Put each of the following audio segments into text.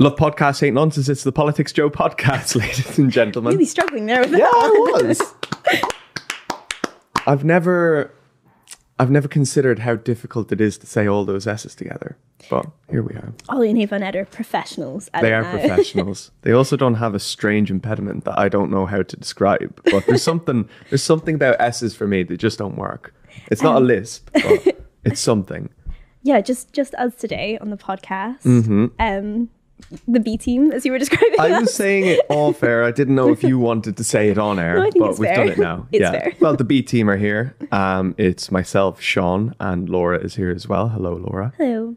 Love podcast, hate nonsense. It's the PoliticsJOE podcast, ladies and gentlemen. Really struggling there with that. Yeah, I was. I've never considered how difficult it is to say all those S's together, but here we are. Ollie and Yvonne are professionals. They are professionals. They also don't have a strange impediment that I don't know how to describe. But there's something about S's for me that just don't work. It's not a lisp, but it's something. Yeah, just us today on the podcast. Mm-hmm. The B team, as you were describing. I was saying it off air. I didn't know if you wanted to say it on air, no, I think but it's we've fair. done it now. It's fair. Well, the B team are here. It's myself, Sean, and Laura is here as well. Hello, Laura. Hello.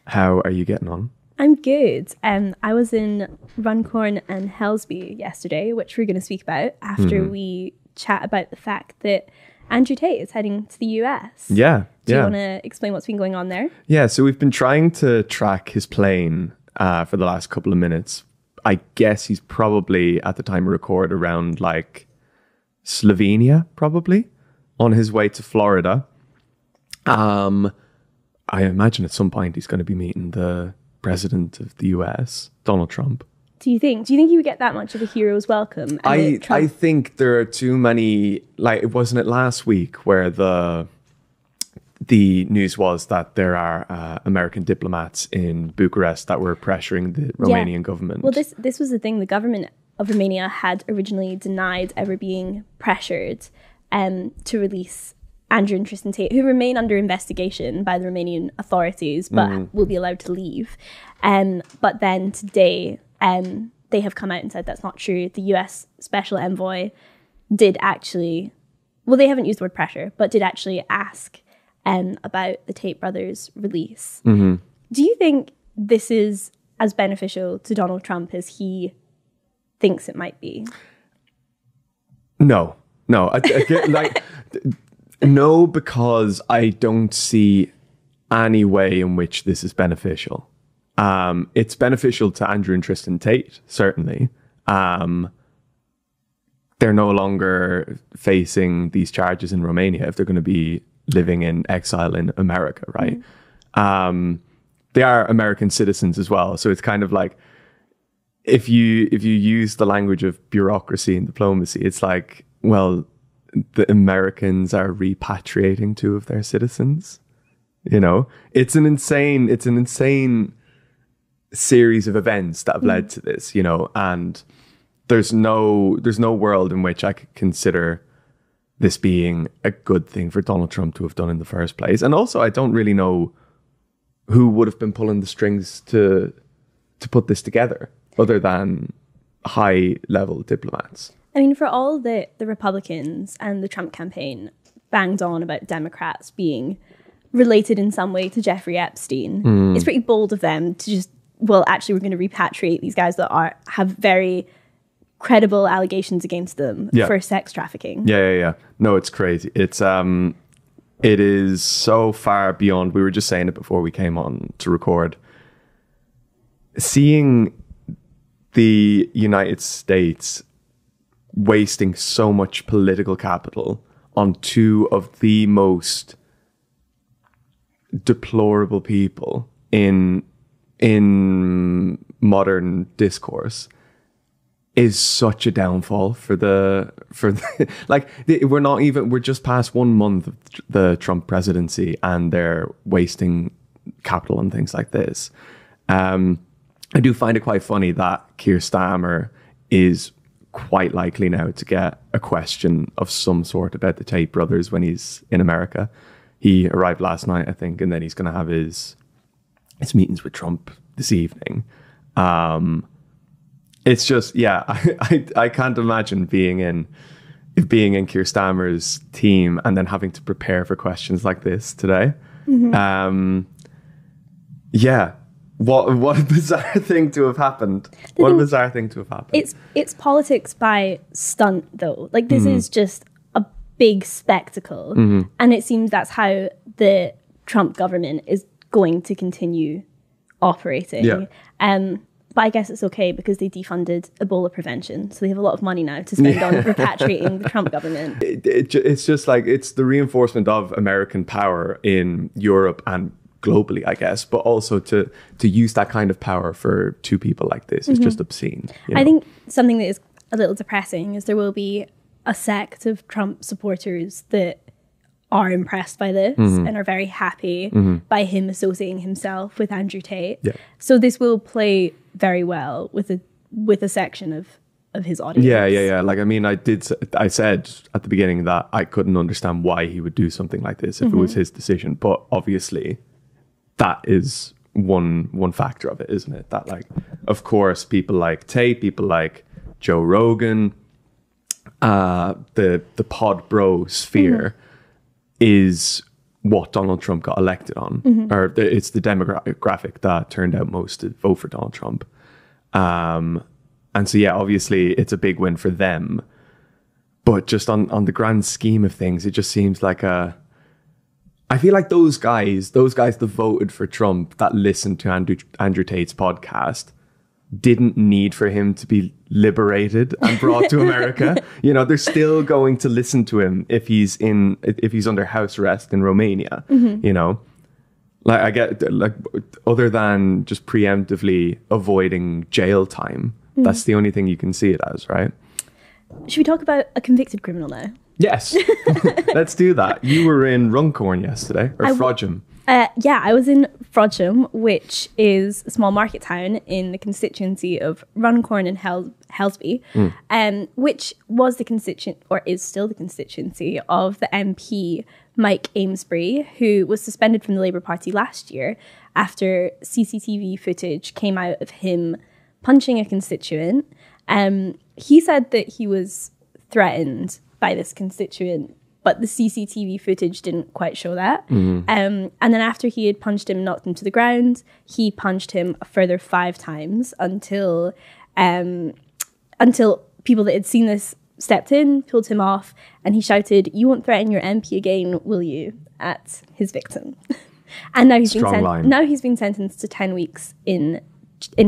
How are you getting on? I'm good. I was in Runcorn and Helsby yesterday, which we're going to speak about after we chat about the fact that Andrew Tate is heading to the US. Yeah. Do you want to explain what's been going on there? Yeah, so we've been trying to track his plane for the last couple of minutes. I guess he's probably, at the time of record, around like Slovenia, probably, on his way to Florida. I imagine at some point he's going to be meeting the president of the US, Donald Trump. Do you think he would get that much of a hero's welcome? I think there are too many, like, wasn't it last week where the news was that there are American diplomats in Bucharest that were pressuring the Romanian government. Well, this was the thing. The government of Romania had originally denied ever being pressured to release Andrew and Tristan Tate, who remain under investigation by the Romanian authorities, but will be allowed to leave. But then today, they have come out and said that's not true. The US Special Envoy did actually, well, they haven't used the word pressure, but did actually ask about the Tate brothers' release. Do you think this is as beneficial to Donald Trump as he thinks it might be? No. No, because I don't see any way in which this is beneficial. It's beneficial to Andrew and Tristan Tate, certainly. They're no longer facing these charges in Romania if they're going to be living in exile in America, right? They are American citizens as well. So it's kind of like, if you use the language of bureaucracy and diplomacy, it's like, well, the Americans are repatriating two of their citizens. You know, it's an insane series of events that have led to this, you know, and there's no world in which I could consider this being a good thing for Donald Trump to have done in the first place. And also, I don't really know who would have been pulling the strings to put this together other than high-level diplomats. I mean, for all the Republicans and the Trump campaign banged on about Democrats being related in some way to Jeffrey Epstein, it's pretty bold of them to just, well, actually, we're going to repatriate these guys that have very credible allegations against them for sex trafficking. Yeah. No, it's crazy. It is so far beyond. We were just saying it before we came on to record. Seeing the United States wasting so much political capital on two of the most deplorable people in modern discourse is such a downfall for the like, we're just past 1 month of the Trump presidency and they're wasting capital on things like this. I do find it quite funny that Keir Starmer is quite likely now to get a question of some sort about the Tate brothers when he's in America. He arrived last night, I think, and then he's going to have his meetings with Trump this evening. It's just, I can't imagine being in Keir Starmer's team and then having to prepare for questions like this today. What a bizarre thing to have happened. It's politics by stunt, though. Like, this is just a big spectacle. And it seems that's how the Trump government is going to continue operating. But I guess it's okay because they defunded Ebola prevention. So they have a lot of money now to spend on repatriating the Trump government. It's just like, it's the reinforcement of American power in Europe and globally, I guess, but also to use that kind of power for two people like this is just obscene. You know? I think something that is a little depressing is there will be a sect of Trump supporters that are impressed by this and are very happy by him associating himself with Andrew Tate. Yeah. So this will play very well with a section of his audience. Yeah. Like, I mean, I said at the beginning that I couldn't understand why he would do something like this if it was his decision. But obviously that is one factor of it, isn't it? That, like, of course, people like Tate, people like Joe Rogan, the pod bro sphere is what Donald Trump got elected on, or it's the demographic that turned out most to vote for Donald Trump. And so, yeah, obviously it's a big win for them. But just on the grand scheme of things, it just seems like I feel like those guys that voted for Trump, that listened to Andrew Tate's podcast, didn't need for him to be liberated and brought to America. You know, they're still going to listen to him if he's under house arrest in Romania. You know, like, I get, like, other than just preemptively avoiding jail time, that's the only thing you can see it as, right? Should we talk about a convicted criminal now? Yes, let's do that. You were in Runcorn yesterday, or Frodsham. Yeah, I was in Frodsham, which is a small market town in the constituency of Runcorn and Helsby, which was the constituent, or is still the constituency, of the MP Mike Amesbury, who was suspended from the Labour Party last year after CCTV footage came out of him punching a constituent. He said that he was threatened by this constituent, but the CCTV footage didn't quite show that. And then after he had punched him, knocked him to the ground, he punched him a further 5 times until people that had seen this stepped in, pulled him off, and he shouted, "You won't threaten your MP again, will you?" at his victim. And now he's been sentenced to 10 weeks in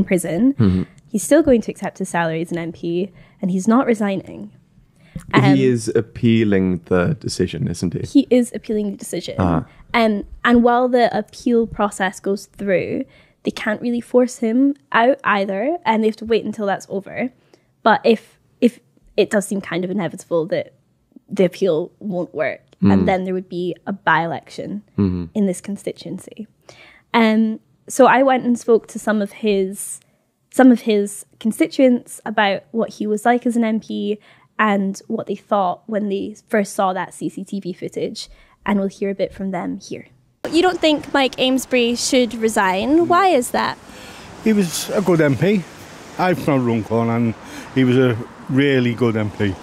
prison. He's still going to accept his salary as an MP, and he's not resigning. He is appealing the decision, isn't he? He is appealing the decision. And while the appeal process goes through, they can't really force him out either, and they have to wait until that's over. But if it does seem kind of inevitable that the appeal won't work, and then there would be a by-election in this constituency. So I went and spoke to some of his constituents about what he was like as an MP and what they thought when they first saw that CCTV footage, and we'll hear a bit from them here. You don't think Mike Amesbury should resign? Why is that? He was a good MP. I'm from Runcorn, and he was a really good MP.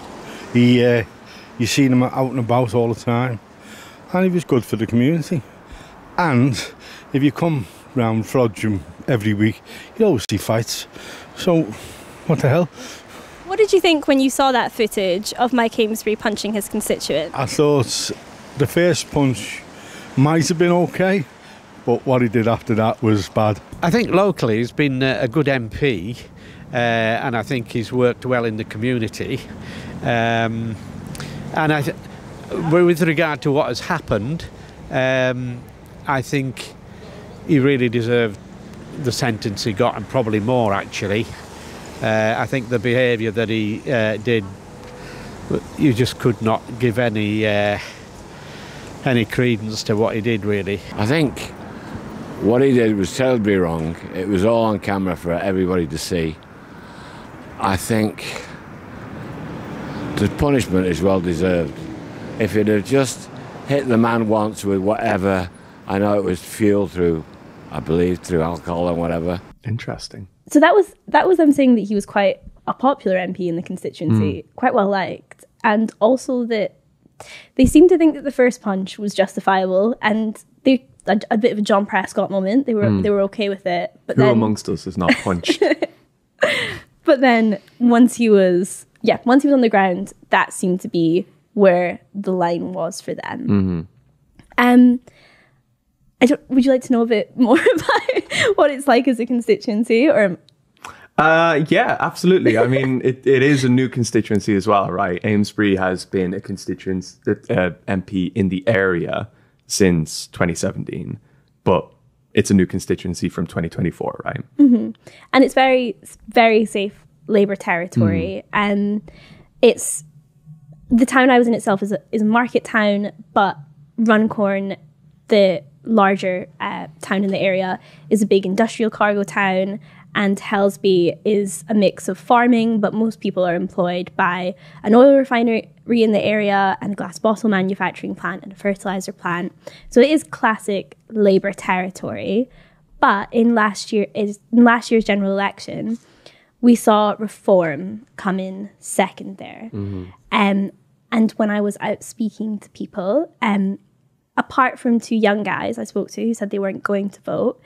You seen him out and about all the time, and he was good for the community. And if you come round Frodsham every week, you always see fights. So, what the hell? What did you think when you saw that footage of Mike Amesbury punching his constituent? I thought the first punch might have been okay, but what he did after that was bad. I think locally he's been a good MP, and I think he's worked well in the community. And with regard to what has happened, I think he really deserved the sentence he got, and probably more, actually. I think the behaviour that he did, you just could not give any credence to what he did, really. I think what he did was terribly wrong. It was all on camera for everybody to see. I think the punishment is well deserved. If it had just hit the man once with whatever, I know it was fueled through, I believe, through alcohol and whatever. Interesting. So that was them saying that he was quite a popular MP in the constituency, quite well liked, and also that they seemed to think that the first punch was justifiable, and they a bit of a John Prescott moment. They were okay with it. But Who then, amongst us is not punched? But then once he was on the ground, that seemed to be where the line was for them. Would you like to know a bit more about what it's like as a constituency? Or yeah, absolutely. I mean, it is a new constituency as well, right? Amesbury has been a constituent MP in the area since 2017, but it's a new constituency from 2024, right? And it's very, very safe Labour territory. It's the town I was in itself is a market town, but Runcorn, the larger town in the area, is a big industrial cargo town, and Helsby is a mix of farming, but most people are employed by an oil refinery in the area and a glass bottle manufacturing plant and a fertilizer plant. So it is classic Labour territory. But in last year's general election, we saw Reform come in second there. And when I was out speaking to people, apart from two young guys I spoke to who said they weren't going to vote,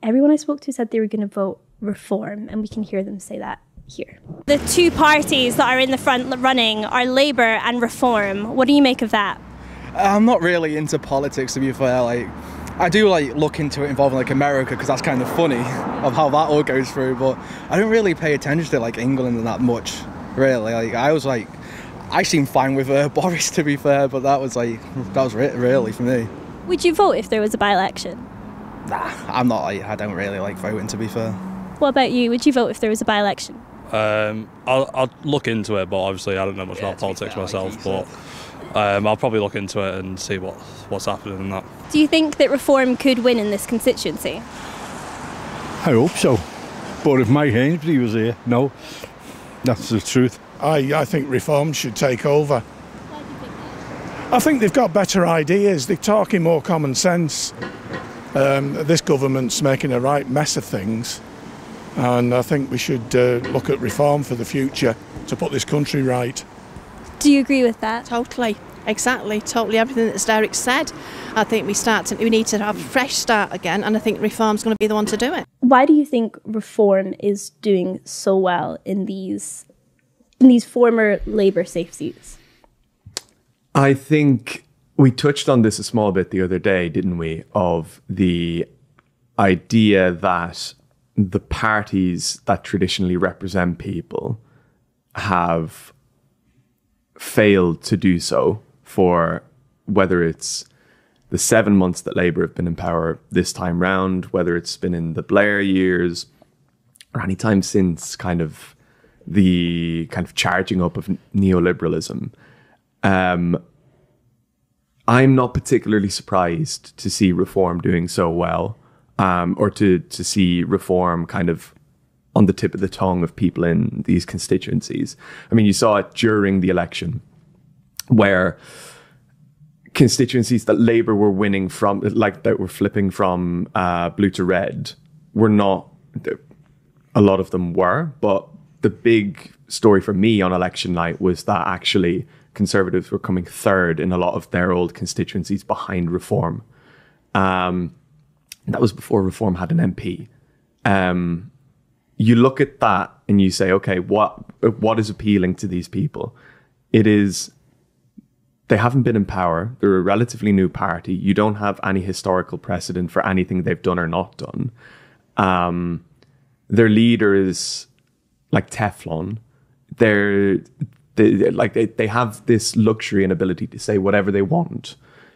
everyone I spoke to said they were going to vote Reform, and we can hear them say that here. The two parties that are in the front running are Labour and Reform. What do you make of that? I'm not really into politics, to be fair. Like, I do look into it involving America, because that's kind of funny of how that all goes through, but I don't really pay attention to England that much, really. I seem fine with Boris, to be fair, but that was really for me. Would you vote if there was a by-election? Nah, I'm not. I don't really like voting, to be fair. What about you? Would you vote if there was a by-election? I'll look into it, but obviously I don't know much about politics myself. But I'll probably look into it and see what's happening in that. Do you think that Reform could win in this constituency? I hope so. But if Mike Amesbury was here, no, that's the truth. I think Reform should take over. Why do you think that? I think they've got better ideas. They're talking more common sense. This government's making a right mess of things, and I think we should look at reform for the future to put this country right. Do you agree with that? Totally, exactly, totally everything that Derek said. I think we need to have a fresh start again, and I think Reform's going to be the one to do it. Why do you think Reform is doing so well in these former Labour safe seats? I think we touched on this a small bit the other day, didn't we? Of the idea that the parties that traditionally represent people have failed to do so for whether it's the 7 months that Labour have been in power this time round, whether it's been in the Blair years or any time since the charging up of neoliberalism. I'm not particularly surprised to see Reform doing so well, or to see Reform on the tip of the tongue of people in these constituencies. I mean, you saw it during the election where constituencies that Labour were winning from, that were flipping from blue to red, were not, a lot of them were, but the big story for me on election night was that actually Conservatives were coming third in a lot of their old constituencies behind Reform. That was before Reform had an MP. You look at that and you say, okay, what is appealing to these people? It is, they haven't been in power. They're a relatively new party. You don't have any historical precedent for anything they've done or not done. Their leader is like Teflon. They have this luxury and ability to say whatever they want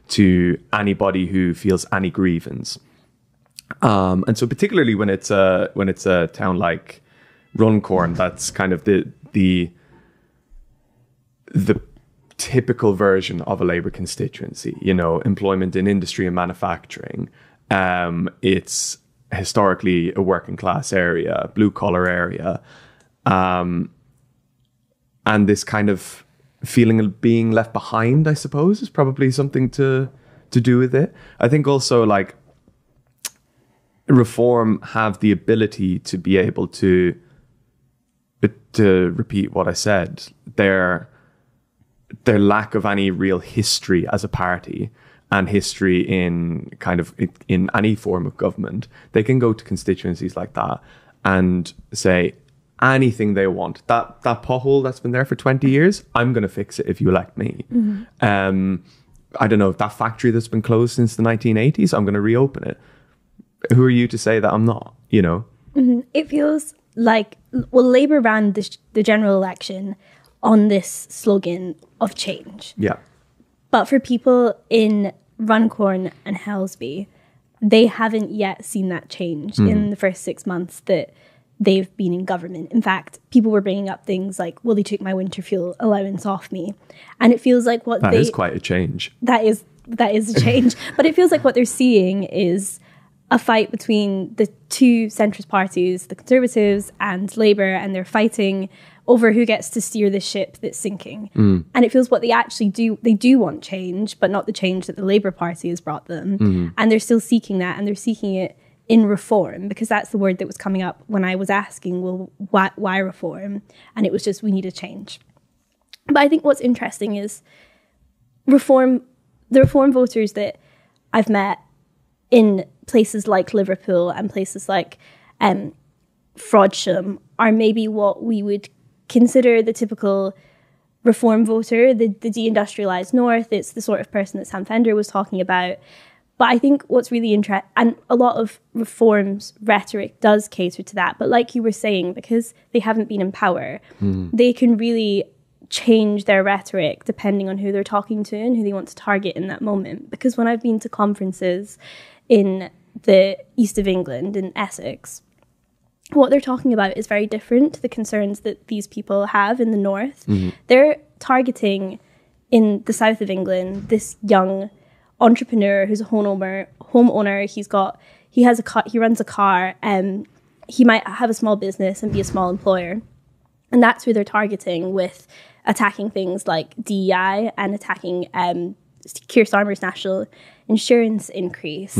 to anybody who feels any grievance. And so particularly when it's a town like Runcorn, that's kind of the typical version of a Labour constituency, employment in industry and manufacturing. It's historically a working class area, blue collar area. And this kind of feeling of being left behind, I suppose, is probably something to do with it. I think also Reform have the ability to be able to repeat what I said. Their lack of any real history as a party and history in in any form of government, they can go to constituencies like that and say anything they want. That pothole that's been there for 20 years, I'm going to fix it if you elect me. Mm-hmm. I don't know, if that factory that's been closed since the 1980s, I'm going to reopen it. Who are you to say that I'm not, Mm-hmm. It feels like, Labour ran the general election on this slogan of change. Yeah. But for people in Runcorn and Helsby, they haven't yet seen that change in the first 6 months that they've been in government. In fact, people were bringing up things like, well, they took my winter fuel allowance off me. And it feels like that is quite a change. That is a change. But it feels like what they're seeing is a fight between the two centrist parties, the Conservatives and Labour, and they're fighting over who gets to steer the ship that's sinking. And it feels what they actually do, they do want change, but not the change that the Labour Party has brought them. And they're still seeking that, and they're seeking it in reform, because that's the word that was coming up when I was asking, well, why reform? And it was just, we need a change. But I think what's interesting is the reform voters that I've met in places like Liverpool and places like Frodsham are maybe what we would consider the typical reform voter, the deindustrialised North. It's the sort of person that Sam Fender was talking about. But I think what's really interesting, and a lot of reforms rhetoric does cater to that, but like you were saying, because they haven't been in power, they can really change their rhetoric depending on who they're talking to and who they want to target in that moment. Because when I've been to conferences in the east of England, in Essex, what they're talking about is very different to the concerns that these people have in the north. They're targeting in the south of England this young entrepreneur who's a homeowner. He runs a car, and he might have a small business and be a small employer. And that's who they're targeting with attacking things like DEI and attacking Keir Starmer's national insurance increase.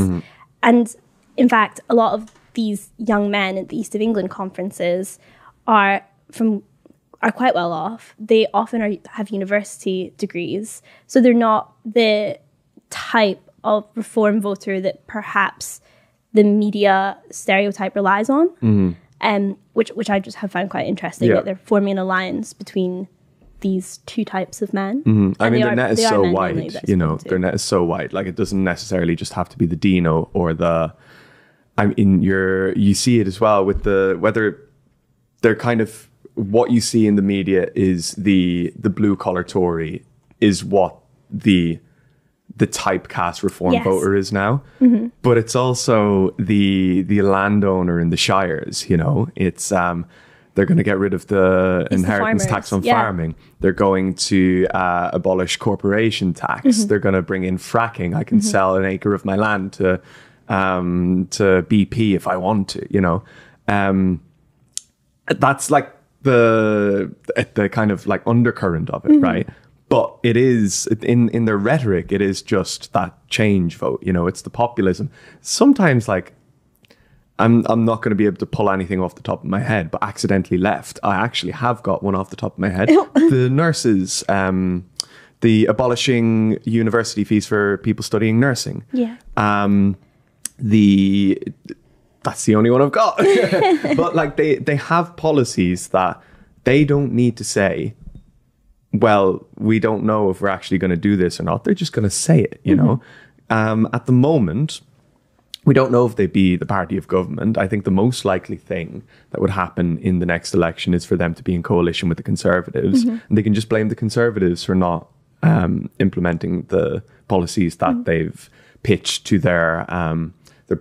And in fact, a lot of these young men at the East of England conferences are quite well off. They often have university degrees, so they're not the type of reform voter that perhaps the media stereotype relies on, which I just have found quite interesting, that they're forming an alliance between these two types of men. I mean, their net is so wide, their net is so wide. Like, it doesn't necessarily just have to be the Dino or the, I mean, you see it as well with whether they're kind of, what you see in the media is the blue collar Tory is what the typecast reform voter is now. But it's also the landowner in the shires, it's they're going to get rid of the inheritance tax on farming. They're going to abolish corporation tax. They're going to bring in fracking. I can sell an acre of my land to BP if I want to, that's like the kind of like undercurrent of it, right? But it is, in their rhetoric, it is just that change vote. It's the populism. Sometimes, like, I'm not going to be able to pull anything off the top of my head, but accidentally left. I actually have got one off the top of my head. The nurses, the abolishing university fees for people studying nursing. That's the only one I've got. But like they have policies that they don't need to say, well, we don't know if we're actually going to do this or not. They're just going to say it, At the moment, we don't know if they'd be the party of government. I think the most likely thing that would happen in the next election is for them to be in coalition with the Conservatives. And they can just blame the Conservatives for not implementing the policies that they've pitched to their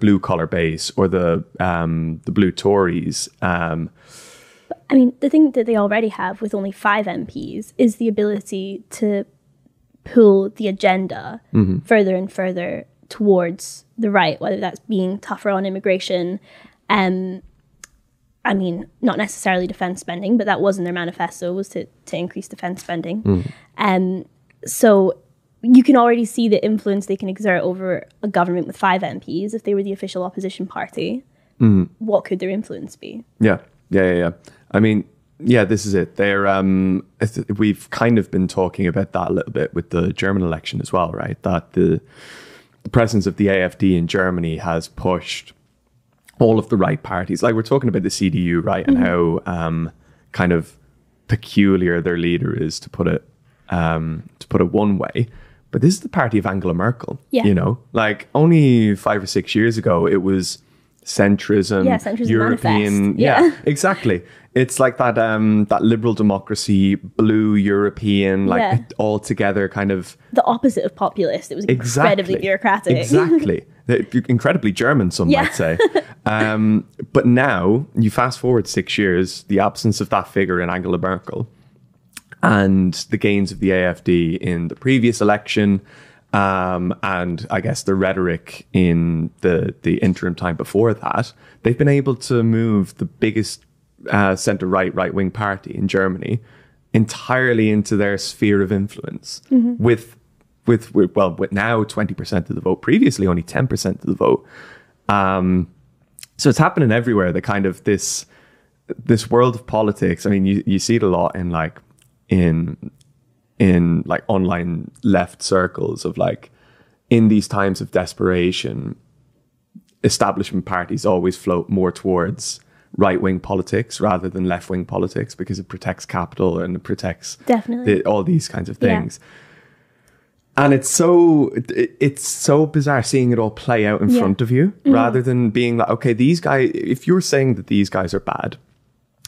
blue collar base or the blue Tories. I mean, the thing that they already have with only 5 MPs is the ability to pull the agenda further and further towards the right, whether that's being tougher on immigration. I mean, not necessarily defence spending, but that was in their manifesto, was to increase defence spending. So you can already see the influence they can exert over a government with 5 MPs. If they were the official opposition party, what could their influence be? Yeah. I mean, this is it. We've kind of been talking about that a little bit with the German election as well, right? That the presence of the AfD in Germany has pushed all of the right parties. Like, we're talking about the CDU, right? And how kind of peculiar their leader is, to put it one way. But this is the party of Angela Merkel. Like, only 5 or 6 years ago, it was centrism, centrism European. manifest. Yeah, exactly. It's like that that liberal democracy, blue European, like all together kind of the opposite of populist. It was incredibly bureaucratic. Exactly. Incredibly German, some might say. But now you fast forward 6 years, the absence of that figure in Angela Merkel and the gains of the AfD in the previous election, and I guess the rhetoric in the interim time before that, they've been able to move the biggest right-wing party in Germany entirely into their sphere of influence with now 20% of the vote, previously only 10% of the vote. So it's happening everywhere. The kind of this world of politics. I mean, you see it a lot in like online left circles of like, in these times of desperation, establishment parties always float more towards right-wing politics rather than left-wing politics because it protects capital and it protects all these kinds of things. And it's so bizarre seeing it all play out in front of you rather than being like, okay, these guys, if you're saying that these guys are bad,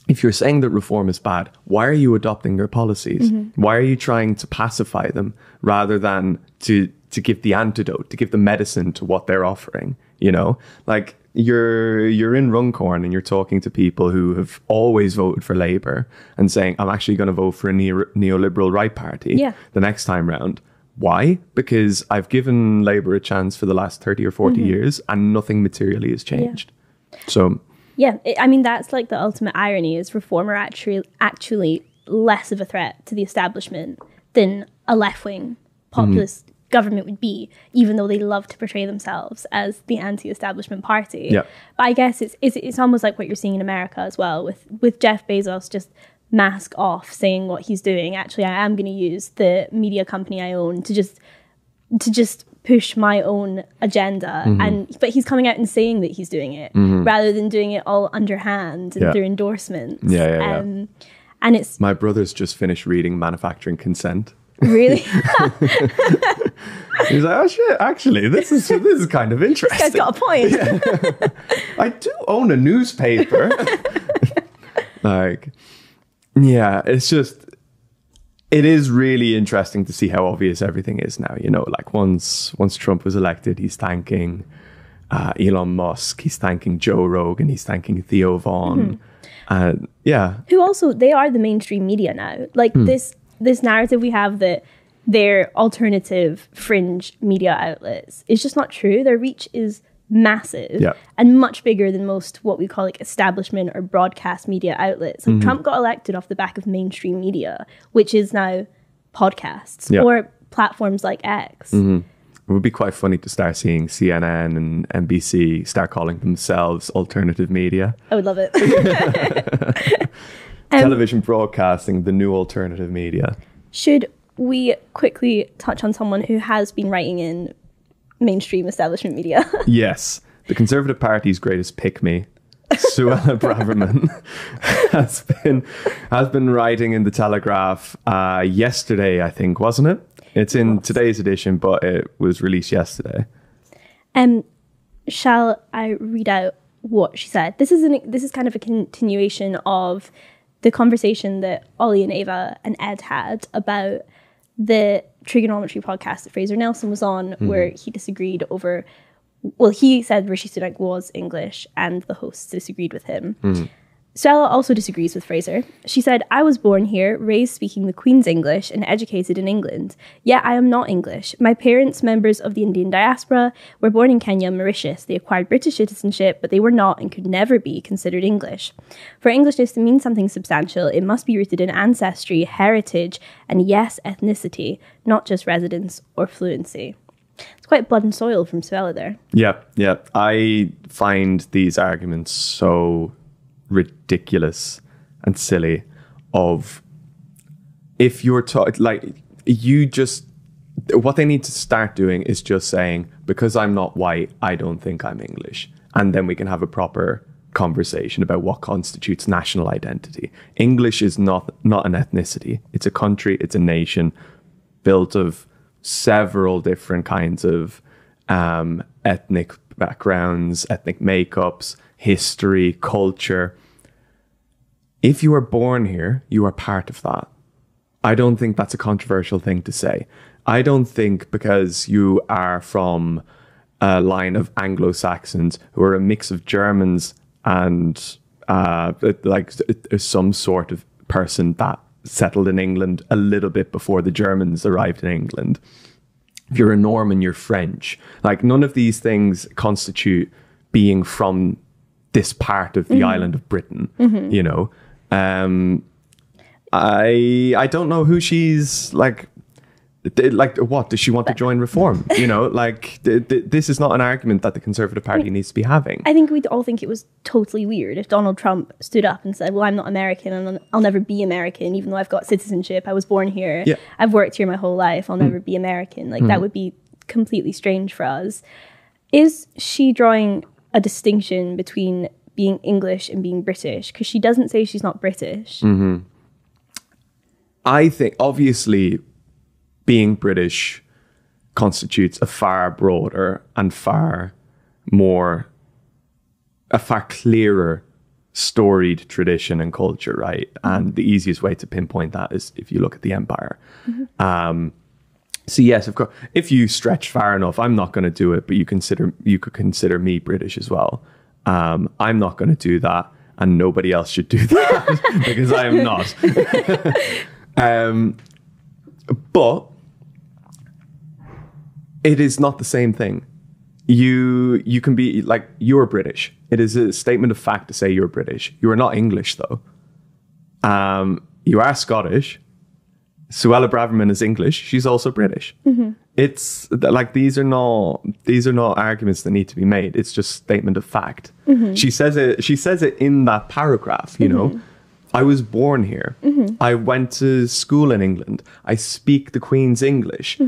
if you're saying that reform is bad, why are you adopting their policies? Why are you trying to pacify them rather than to give the antidote, to give the medicine to what they're offering? You know, like you're in Runcorn and you're talking to people who have always voted for Labour and saying, I'm actually going to vote for a neoliberal right party the next time round. Why? Because I've given Labour a chance for the last 30 or 40 years and nothing materially has changed. So... I mean, that's like the ultimate irony is reform are actually less of a threat to the establishment than a left-wing populist government would be, even though they love to portray themselves as the anti-establishment party. But I guess it's almost like what you're seeing in America as well, with Jeff Bezos just mask off saying what he's doing. Actually, I am going to use the media company I own to just push my own agenda, but he's coming out and saying that he's doing it rather than doing it all underhand and through endorsements. And it's my brother's just finished reading Manufacturing Consent. Really? He's like, oh shit, actually this is kind of interesting. This guy's got a point. I do own a newspaper. It's just, it is really interesting to see how obvious everything is now. You know, like once Trump was elected, he's thanking Elon Musk, he's thanking Joe Rogan, he's thanking Theo Vaughn. Who also, they are the mainstream media now. Like this narrative we have that they're alternative fringe media outlets is just not true. Their reach is massive and much bigger than most what we call like establishment or broadcast media outlets. Like Trump got elected off the back of mainstream media, which is now podcasts or platforms like X. It would be quite funny to start seeing CNN and NBC start calling themselves alternative media. I would love it. Television broadcasting, the new alternative media. Should we quickly touch on someone who has been writing in mainstream establishment media? Yes. The Conservative Party's greatest pick-me, Suella Braverman, has been writing in the Telegraph yesterday, I think, wasn't it? It's in today's edition, but it was released yesterday. Shall I read out what she said? This is kind of a continuation of the conversation that Ollie and Ava and Ed had about the trigonometry podcast that Fraser Nelson was on, where he disagreed over, well, he said Rishi Sunak was English and the hosts disagreed with him. Stella also disagrees with Fraser. She said, I was born here, raised speaking the Queen's English and educated in England. Yet I am not English. My parents, members of the Indian diaspora, were born in Kenya and Mauritius. They acquired British citizenship, but they were not and could never be considered English. For Englishness to mean something substantial, it must be rooted in ancestry, heritage, and yes, ethnicity, not just residence or fluency. It's quite blood and soil from Suella there. Yeah. I find these arguments so ridiculous and silly of, if you're what they need to start doing is just saying, because I'm not white, I don't think I'm English, and then we can have a proper conversation about what constitutes national identity. English is not an ethnicity. It's a country, it's a nation built of several different kinds of ethnic backgrounds, ethnic makeups, history, culture. If you are born here, you are part of that. I don't think that's a controversial thing to say. I don't think because you are from a line of Anglo-Saxons who are a mix of Germans and like some sort of person that settled in England a little bit before the Germans arrived in England. If you're a Norman, you're French. Like, none of these things constitute being from this part of the island of Britain, you know. I don't know who she's like what does she want to join Reform? You know, like this is not an argument that the Conservative Party needs to be having. I think we'd all think it was totally weird if Donald Trump stood up and said, well, I'm not American and I'll never be American, even though I've got citizenship. I was born here. Yeah. I've worked here my whole life. I'll never be American. Like, that would be completely strange for us. Is she drawing a distinction between being English and being British? Because she doesn't say she's not British. I think, obviously, being British constitutes a far broader and a far clearer storied tradition and culture, right? And the easiest way to pinpoint that is if you look at the Empire. So yes, of course, if you stretch far enough, I'm not going to do it, but you could consider me British as well. I'm not going to do that, and nobody else should do that because I am not. But it is not the same thing. You can be like, you're British. It is a statement of fact to say you're British. You are not English, though. You are Scottish. Suella Braverman is English. She's also British. It's like, these are not arguments that need to be made. It's just statement of fact. She says it in that paragraph, you know. I was born here. I went to school in England. I speak the Queen's English.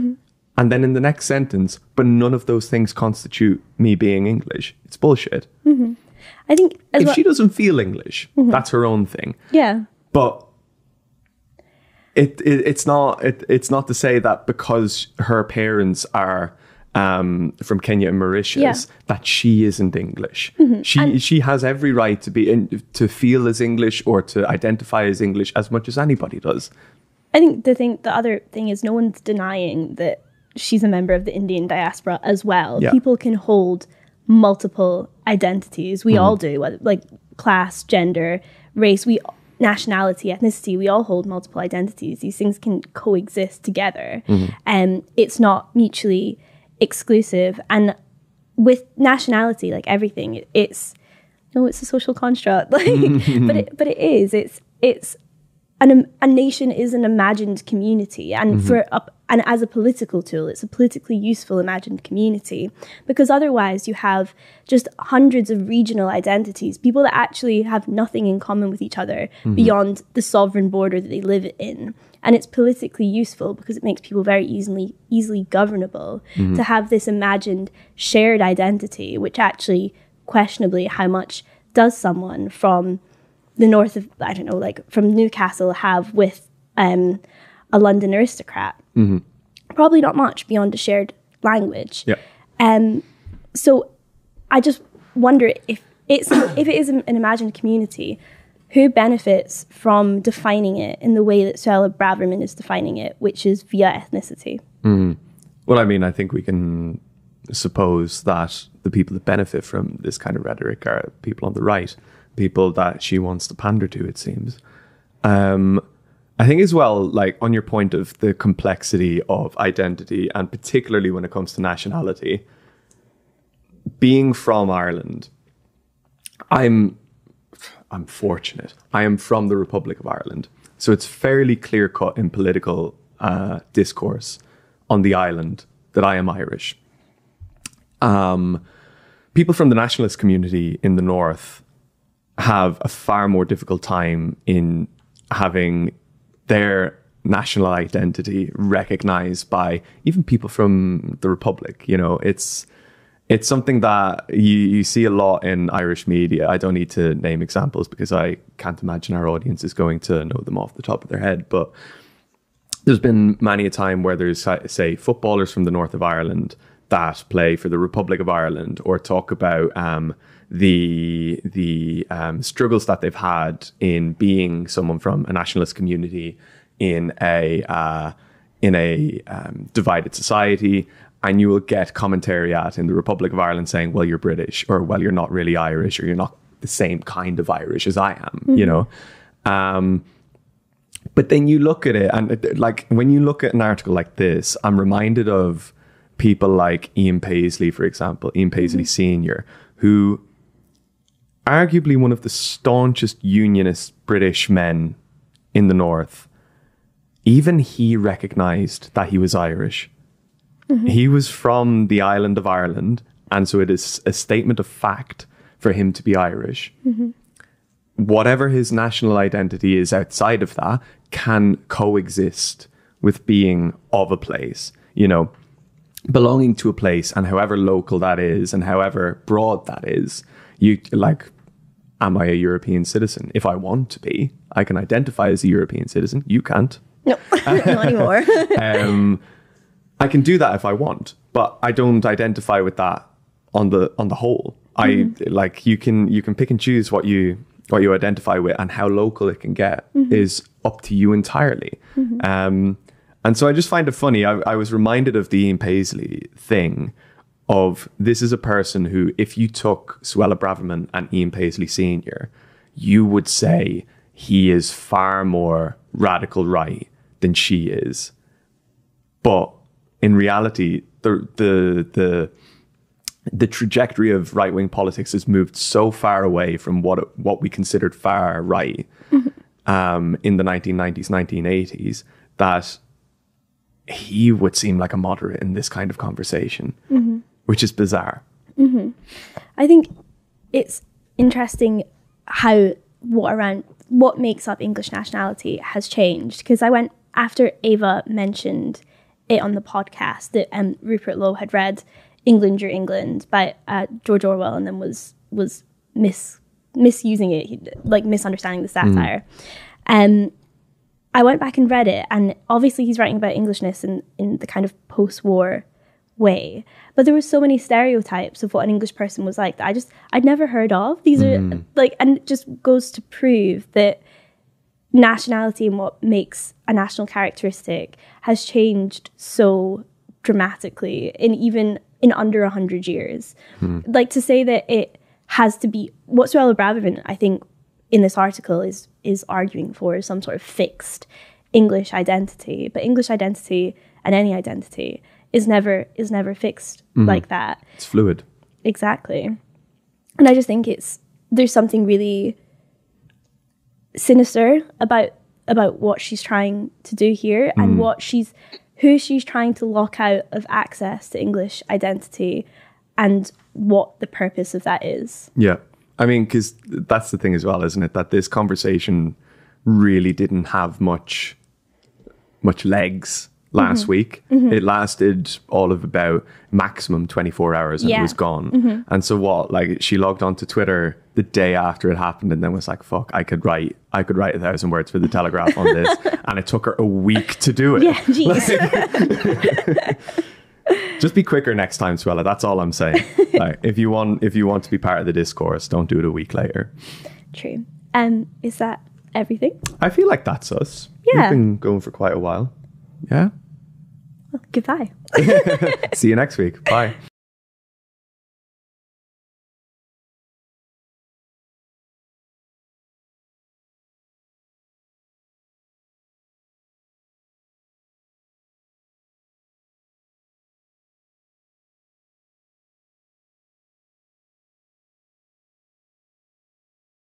And then in the next sentence, but none of those things constitute me being English. It's bullshit. I think if she doesn't feel English, that's her own thing. Yeah. But it's not to say that because her parents are from Kenya and Mauritius, that she isn't English. She has every right to feel as English or to identify as English as much as anybody does. I think the other thing is, no one's denying that she's a member of the Indian diaspora as well. Yeah. People can hold multiple identities. We all do, like class, gender, race, nationality, ethnicity. We all hold multiple identities. These things can coexist together. And it's not mutually exclusive. And with nationality, like everything, it's a social construct. Like, but it is. It's a nation is an imagined community, and and as a political tool, it's a politically useful imagined community, because otherwise you have just hundreds of regional identities, people that actually have nothing in common with each other beyond the sovereign border that they live in. And it's politically useful because it makes people very easily governable to have this imagined shared identity, which actually, questionably, how much does someone from the north of, I don't know, like from Newcastle have with a London aristocrat? Probably not much beyond a shared language. So I just wonder if it is an imagined community, who benefits from defining it in the way that Suella Braverman is defining it, which is via ethnicity? Well, I mean, I think we can suppose that the people that benefit from this kind of rhetoric are people on the right, people that she wants to pander to, it seems. I think as well, like on your point of the complexity of identity, and particularly when it comes to nationality, being from Ireland, I'm fortunate. I am from the Republic of Ireland. So it's fairly clear cut in political discourse on the island that I am Irish. People from the nationalist community in the north have a far more difficult time in having their national identity recognized by even people from the Republic. You know, it's something that you see a lot in Irish media. I don't need to name examples because I can't imagine our audience is going to know them off the top of their head. But there's been many a time where there's, say, footballers from the north of Ireland that play for the Republic of Ireland or talk about the struggles that they've had in being someone from a nationalist community in a divided society, and you will get commentariat in the Republic of Ireland saying, well, you're British, or well, you're not really Irish, or you're not the same kind of Irish as I am, you know. But then you look at it, and like when you look at an article like this, I'm reminded of people like Ian Paisley, for example, Ian Paisley Sr., who arguably one of the staunchest unionist British men in the North. Even he recognized that he was Irish. He was from the island of Ireland, and so it is a statement of fact for him to be Irish. Whatever his national identity is outside of that can coexist with being of a place, you know, belonging to a place, and however local that is and however broad that is. You like, am I a European citizen? If I want to be, I can identify as a European citizen. You can't. No, not anymore. I can do that if I want, but I don't identify with that on the whole. I like, you can pick and choose what you identify with, and how local it can get is up to you entirely. And so I just find it funny. I was reminded of the Ian Paisley thing of, this is a person who, if you took Suella Braverman and Ian Paisley Sr., you would say he is far more radical right than she is. But in reality, the trajectory of right-wing politics has moved so far away from what we considered far right in the 1990s, 1980s, that he would seem like a moderate in this kind of conversation, which is bizarre. I think it's interesting how what makes up English nationality has changed, because after Ava mentioned it on the podcast that Rupert Lowe had read England, Your England by George Orwell, and then was misusing it, like misunderstanding the satire. I went back and read it, and obviously he's writing about Englishness in the kind of post-war way, but there were so many stereotypes of what an English person was like that I'd never heard of. These are like, and it just goes to prove that nationality and what makes a national characteristic has changed so dramatically in under 100 years. Like, to say that it has to be what Suella Braverman, I think, in this article is arguing for, is some sort of fixed English identity. But English identity, and any identity, is never fixed like that. It's fluid. Exactly. And I just think there's something really sinister about what she's trying to do here, and who she's trying to lock out of access to English identity, and what the purpose of that is. Yeah. I mean, because that's the thing as well, isn't it? That this conversation really didn't have much legs last week. It lasted all of about maximum 24 hours and it was gone. And so what, like, she logged onto Twitter the day after it happened and then was like, fuck, I could write 1,000 words for the Telegraph on this. And it took her a week to do it. Yeah, jeez. Just be quicker next time, Suella. That's all I'm saying. Like, if you want to be part of the discourse, don't do it a week later. True. Is that everything? I feel like that's us. Yeah. We've been going for quite a while. Yeah. Well, goodbye. See you next week. Bye.